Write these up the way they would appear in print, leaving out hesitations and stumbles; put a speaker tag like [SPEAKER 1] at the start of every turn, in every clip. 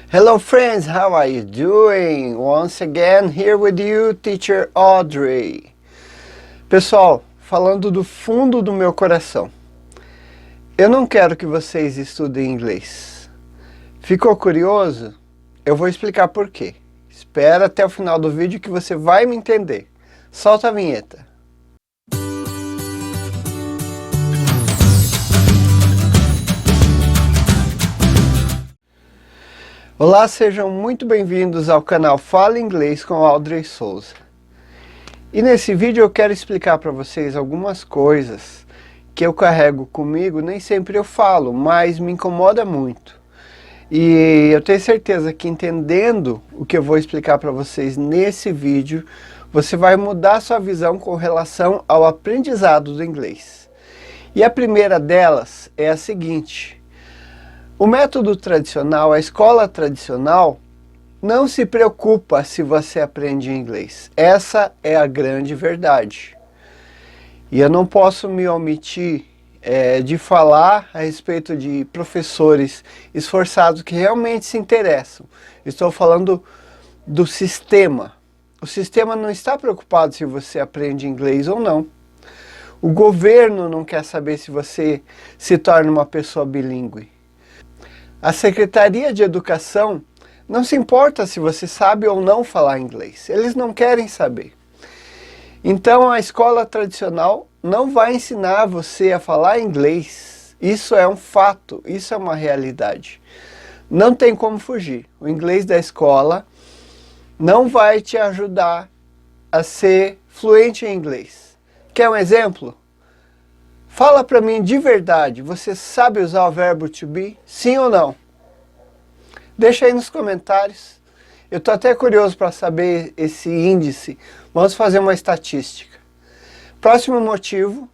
[SPEAKER 1] Hello friends, how are you doing? Once again here with you, Teacher Audrey. Pessoal, falando do fundo do meu coração, eu não quero que vocês estudem inglês. Ficou curioso? Eu vou explicar por quê. Espera até o final do vídeo que você vai me entender. Solta a vinheta. Olá, sejam muito bem-vindos ao canal Fala Inglês com Audrey Souza. E nesse vídeo eu quero explicar para vocês algumas coisas que eu carrego comigo, nem sempre eu falo, mas me incomoda muito. E eu tenho certeza que entendendo o que eu vou explicar para vocês nesse vídeo, você vai mudar sua visão com relação ao aprendizado do inglês. E a primeira delas é a seguinte: o método tradicional, a escola tradicional, não se preocupa se você aprende inglês. Essa é a grande verdade. E eu não posso me omitir de falar a respeito de professores esforçados que realmente se interessam. Estou falando do sistema. O sistema não está preocupado se você aprende inglês ou não. O governo não quer saber se você se torna uma pessoa bilíngue. A Secretaria de Educação não se importa se você sabe ou não falar inglês. Eles não querem saber. Então a escola tradicional não vai ensinar você a falar inglês. Isso é um fato, isso é uma realidade. Não tem como fugir. O inglês da escola não vai te ajudar a ser fluente em inglês. Quer um exemplo? Fala para mim de verdade, você sabe usar o verbo to be? Sim ou não? Deixa aí nos comentários. Eu estou até curioso para saber esse índice. Vamos fazer uma estatística. Próximo motivo.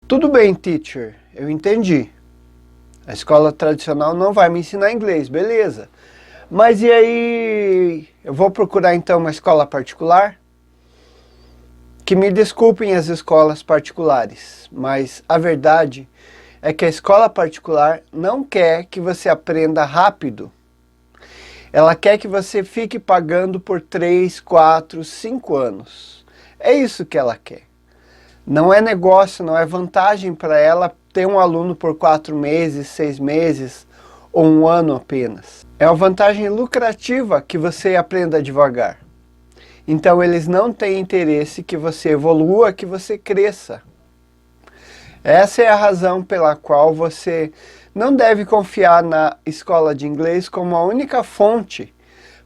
[SPEAKER 1] Tudo bem, teacher, eu entendi. A escola tradicional não vai me ensinar inglês, beleza. Mas e aí, eu vou procurar então uma escola particular? Que me desculpem as escolas particulares, mas a verdade é que a escola particular não quer que você aprenda rápido. Ela quer que você fique pagando por 3, 4, 5 anos. É isso que ela quer. Não é negócio, não é vantagem para ela ter um aluno por 4 meses, 6 meses ou um ano apenas. É uma vantagem lucrativa que você aprenda devagar. Então eles não têm interesse que você evolua, que você cresça. Essa é a razão pela qual você não deve confiar na escola de inglês como a única fonte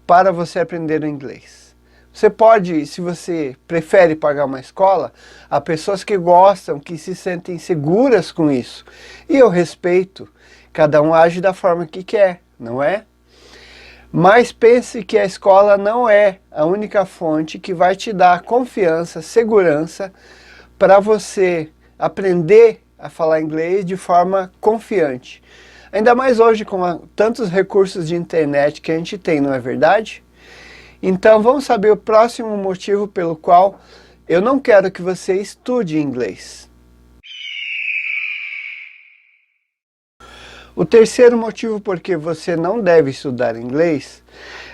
[SPEAKER 1] para você aprender o inglês. Você pode, se você prefere pagar uma escola, há pessoas que gostam, que se sentem seguras com isso. E eu respeito, cada um age da forma que quer, não é? Mas pense que a escola não é a única fonte que vai te dar confiança, segurança para você aprender a falar inglês de forma confiante. Ainda mais hoje com tantos recursos de internet que a gente tem, não é verdade? Então vamos saber o próximo motivo pelo qual eu não quero que você estude inglês. O terceiro motivo por que você não deve estudar inglês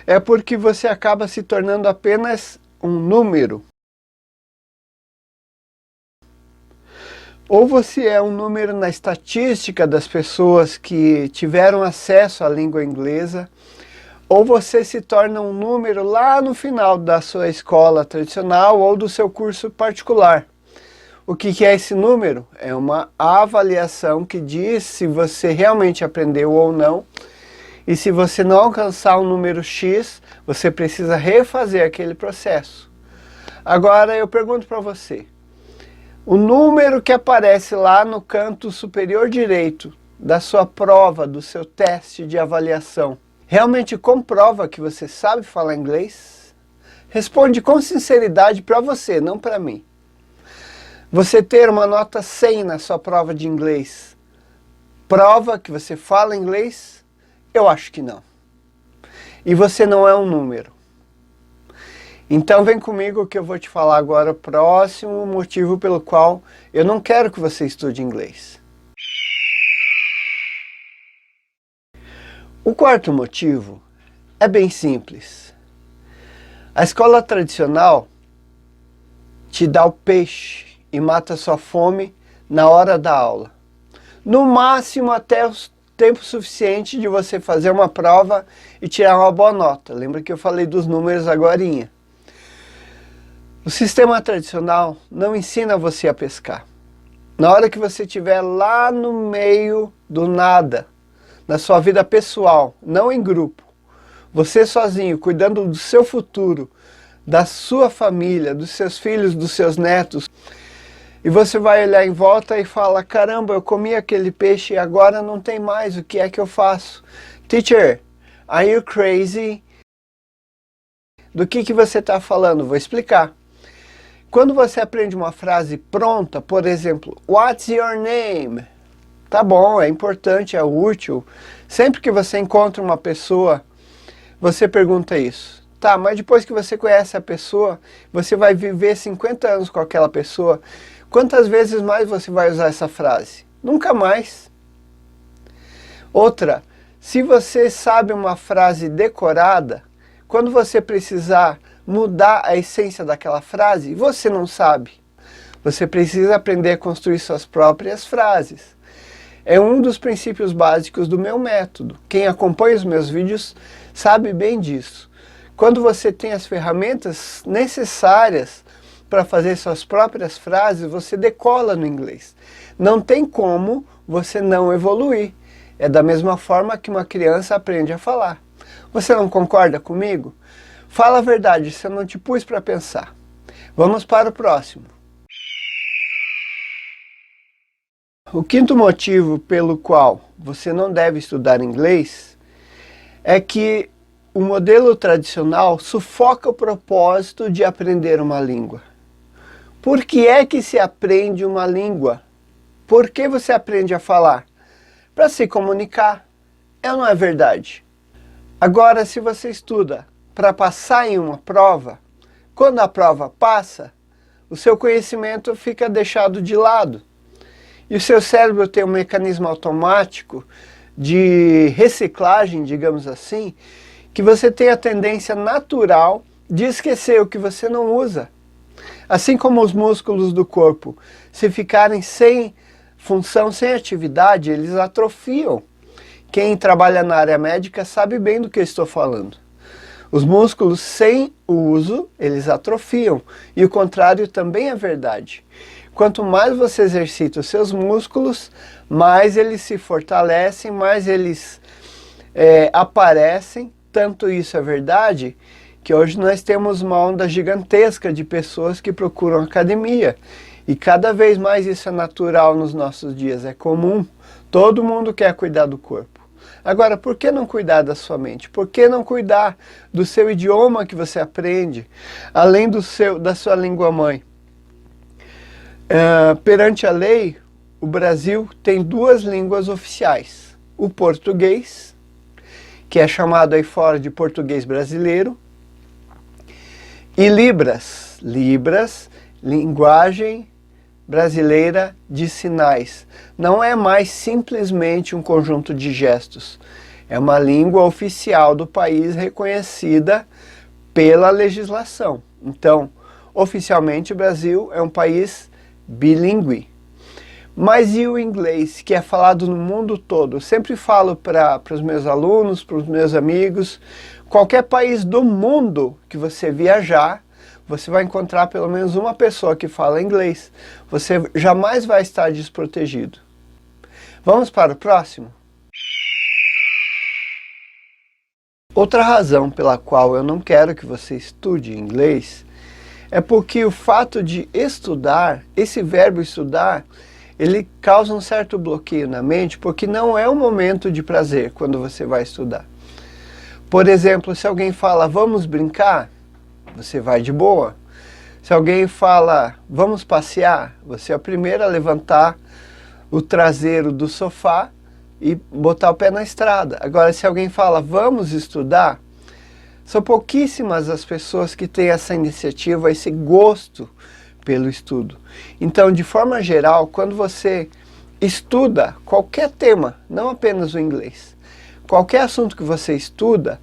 [SPEAKER 1] é porque você acaba se tornando apenas um número. Ou você é um número na estatística das pessoas que tiveram acesso à língua inglesa, ou você se torna um número lá no final da sua escola tradicional ou do seu curso particular. O que é esse número? É uma avaliação que diz se você realmente aprendeu ou não. E se você não alcançar um número X, você precisa refazer aquele processo. Agora eu pergunto para você, o número que aparece lá no canto superior direito da sua prova, do seu teste de avaliação, realmente comprova que você sabe falar inglês? Responde com sinceridade para você, não para mim. Você ter uma nota 100 na sua prova de inglês prova que você fala inglês? Eu acho que não. E você não é um número. Então vem comigo que eu vou te falar agora o próximo motivo pelo qual eu não quero que você estude inglês. O quarto motivo é bem simples. A escola tradicional te dá o peixe e mata sua fome na hora da aula. No máximo até o tempo suficiente de você fazer uma prova e tirar uma boa nota. Lembra que eu falei dos números agorinha? O sistema tradicional não ensina você a pescar. Na hora que você estiver lá no meio do nada, na sua vida pessoal, não em grupo, você sozinho, cuidando do seu futuro, da sua família, dos seus filhos, dos seus netos, e você vai olhar em volta e fala, caramba, eu comi aquele peixe e agora não tem mais, o que é que eu faço? Teacher, are you crazy? Do que você está falando? Vou explicar. Quando você aprende uma frase pronta, por exemplo, what's your name? Tá bom, é importante, é útil. Sempre que você encontra uma pessoa, você pergunta isso. Tá, mas depois que você conhece a pessoa, você vai viver 50 anos com aquela pessoa. Quantas vezes mais você vai usar essa frase? Nunca mais. Outra, se você sabe uma frase decorada, quando você precisar mudar a essência daquela frase, você não sabe. Você precisa aprender a construir suas próprias frases. É um dos princípios básicos do meu método. Quem acompanha os meus vídeos sabe bem disso. Quando você tem as ferramentas necessárias para fazer suas próprias frases, você decola no inglês. Não tem como você não evoluir. É da mesma forma que uma criança aprende a falar. Você não concorda comigo? Fala a verdade, se eu não te pus para pensar. Vamos para o próximo. O quinto motivo pelo qual você não deve estudar inglês é que o modelo tradicional sufoca o propósito de aprender uma língua. Por que é que se aprende uma língua? Por que você aprende a falar? Para se comunicar. É ou não é verdade? Agora, se você estuda para passar em uma prova, quando a prova passa, o seu conhecimento fica deixado de lado. E o seu cérebro tem um mecanismo automático de reciclagem, digamos assim, que você tem a tendência natural de esquecer o que você não usa. Assim como os músculos do corpo, se ficarem sem função, sem atividade, eles atrofiam. Quem trabalha na área médica sabe bem do que eu estou falando. Os músculos sem o uso, eles atrofiam. E o contrário também é verdade. Quanto mais você exercita os seus músculos, mais eles se fortalecem, mais eles aparecem. Tanto isso é verdade, que hoje nós temos uma onda gigantesca de pessoas que procuram academia. E cada vez mais isso é natural nos nossos dias, é comum. Todo mundo quer cuidar do corpo. Agora, por que não cuidar da sua mente? Por que não cuidar do seu idioma que você aprende, além da sua língua mãe? Perante a lei, o Brasil tem duas línguas oficiais. O português, que é chamado aí fora de português brasileiro, e Libras, linguagem brasileira de sinais. Não é mais simplesmente um conjunto de gestos. É uma língua oficial do país reconhecida pela legislação. Então, oficialmente o Brasil é um país bilíngue. Mas e o inglês, que é falado no mundo todo? Eu sempre falo para os meus alunos, para os meus amigos, qualquer país do mundo que você viajar, você vai encontrar pelo menos uma pessoa que fala inglês. Você jamais vai estar desprotegido. Vamos para o próximo? Outra razão pela qual eu não quero que você estude inglês é porque o fato de estudar, esse verbo estudar, ele causa um certo bloqueio na mente, porque não é um momento de prazer quando você vai estudar. Por exemplo, se alguém fala, vamos brincar, você vai de boa. Se alguém fala, vamos passear, você é o primeiro a levantar o traseiro do sofá e botar o pé na estrada. Agora, se alguém fala, vamos estudar, são pouquíssimas as pessoas que têm essa iniciativa, esse gosto pelo estudo. Então, de forma geral, quando você estuda qualquer tema, não apenas o inglês, qualquer assunto que você estuda,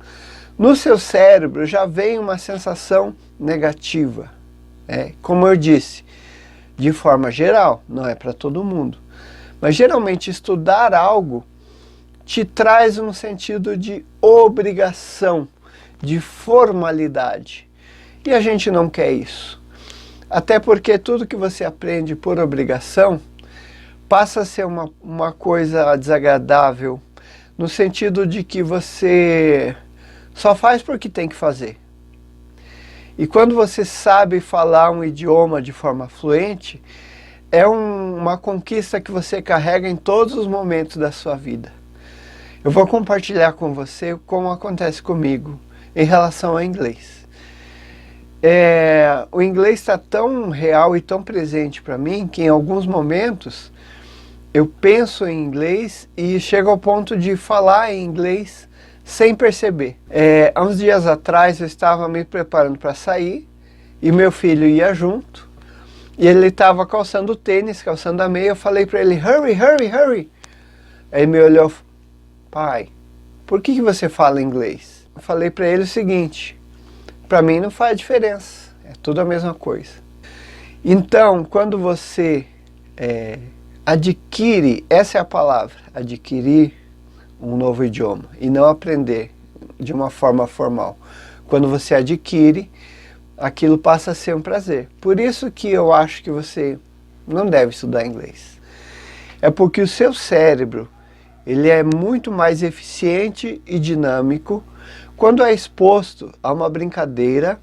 [SPEAKER 1] no seu cérebro já vem uma sensação negativa. Como eu disse, de forma geral, não é para todo mundo. Mas geralmente estudar algo te traz um sentido de obrigação, de formalidade. E a gente não quer isso. Até porque tudo que você aprende por obrigação passa a ser uma coisa desagradável, no sentido de que você só faz porque tem que fazer. E quando você sabe falar um idioma de forma fluente, é uma conquista que você carrega em todos os momentos da sua vida. Eu vou compartilhar com você como acontece comigo em relação ao inglês. O inglês está tão real e tão presente para mim que em alguns momentos eu penso em inglês e chego ao ponto de falar em inglês sem perceber. Há uns dias atrás eu estava me preparando para sair e meu filho ia junto e ele estava calçando tênis, calçando a meia. Eu falei para ele, hurry, hurry, hurry. Aí ele me olhou, pai, por que você fala inglês? Eu falei para ele o seguinte, para mim não faz diferença, é tudo a mesma coisa. Então, quando você adquire, essa é a palavra, adquirir um novo idioma e não aprender de uma forma formal. Quando você adquire, aquilo passa a ser um prazer. Por isso que eu acho que você não deve estudar inglês. É porque o seu cérebro, ele é muito mais eficiente e dinâmico quando é exposto a uma brincadeira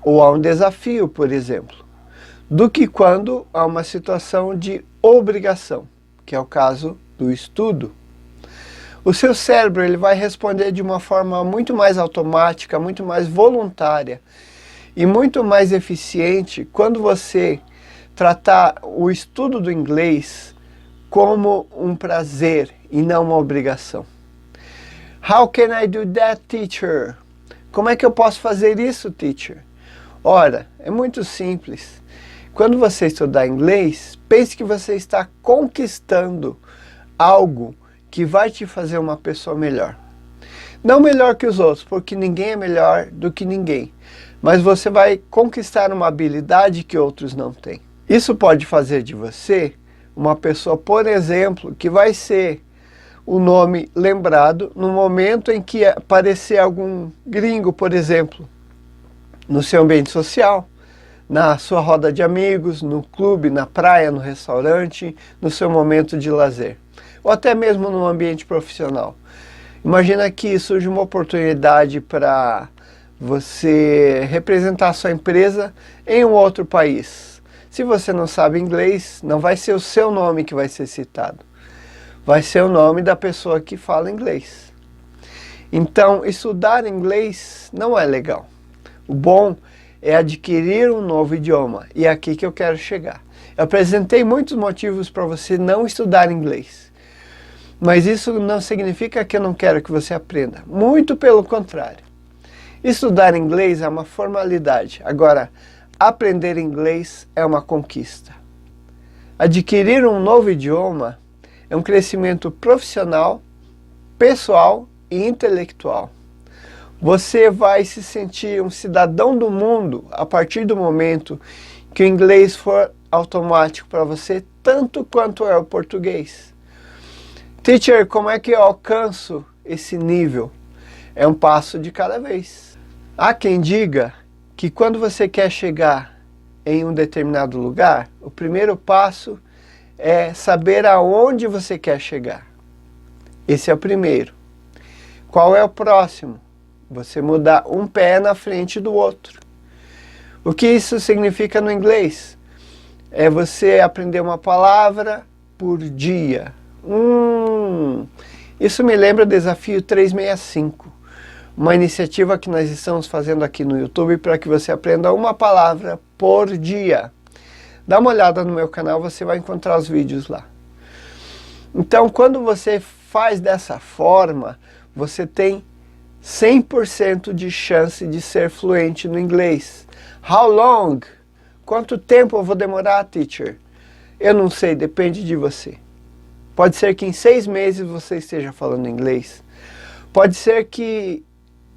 [SPEAKER 1] ou a um desafio, por exemplo, do que quando há uma situação de obrigação, que é o caso do estudo. O seu cérebro ele vai responder de uma forma muito mais automática, muito mais voluntária e muito mais eficiente quando você tratar o estudo do inglês como um prazer e não uma obrigação. How can I do that, teacher? Como é que eu posso fazer isso, teacher? Ora, é muito simples. Quando você estudar inglês, pense que você está conquistando algo que vai te fazer uma pessoa melhor. Não melhor que os outros, porque ninguém é melhor do que ninguém. Mas você vai conquistar uma habilidade que outros não têm. Isso pode fazer de você uma pessoa, por exemplo, que vai ser o nome lembrado no momento em que aparecer algum gringo, por exemplo, no seu ambiente social, na sua roda de amigos, no clube, na praia, no restaurante, no seu momento de lazer, ou até mesmo no ambiente profissional. Imagina que surge uma oportunidade para você representar a sua empresa em um outro país. Se você não sabe inglês, não vai ser o seu nome que vai ser citado. Vai ser o nome da pessoa que fala inglês. Então, estudar inglês não é legal. O bom é adquirir um novo idioma. E é aqui que eu quero chegar. Eu apresentei muitos motivos para você não estudar inglês. Mas isso não significa que eu não quero que você aprenda. Muito pelo contrário. Estudar inglês é uma formalidade. Agora, aprender inglês é uma conquista. Adquirir um novo idioma é um crescimento profissional, pessoal e intelectual. Você vai se sentir um cidadão do mundo a partir do momento que o inglês for automático para você, tanto quanto é o português. Teacher, como é que eu alcanço esse nível? É um passo de cada vez. Há quem diga que quando você quer chegar em um determinado lugar, o primeiro passo é saber aonde você quer chegar. Esse é o primeiro. Qual é o próximo? Você mudar um pé na frente do outro. O que isso significa no inglês? É você aprender uma palavra por dia. Isso me lembra o Desafio 365. Uma iniciativa que nós estamos fazendo aqui no YouTube para que você aprenda uma palavra por dia. Dá uma olhada no meu canal, você vai encontrar os vídeos lá. Então, quando você faz dessa forma, você tem 100% de chance de ser fluente no inglês. How long? Quanto tempo eu vou demorar, teacher? Eu não sei, depende de você. Pode ser que em 6 meses você esteja falando inglês. Pode ser que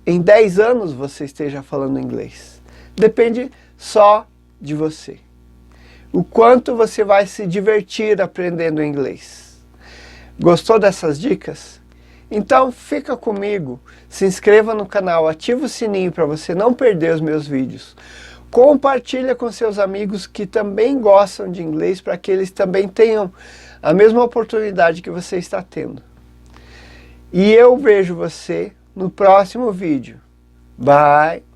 [SPEAKER 1] em 10 anos você esteja falando inglês. Depende só de você. O quanto você vai se divertir aprendendo inglês. Gostou dessas dicas? Então fica comigo, se inscreva no canal, ativa o sininho para você não perder os meus vídeos. Compartilha com seus amigos que também gostam de inglês, para que eles também tenham a mesma oportunidade que você está tendo. E eu vejo você no próximo vídeo. Bye!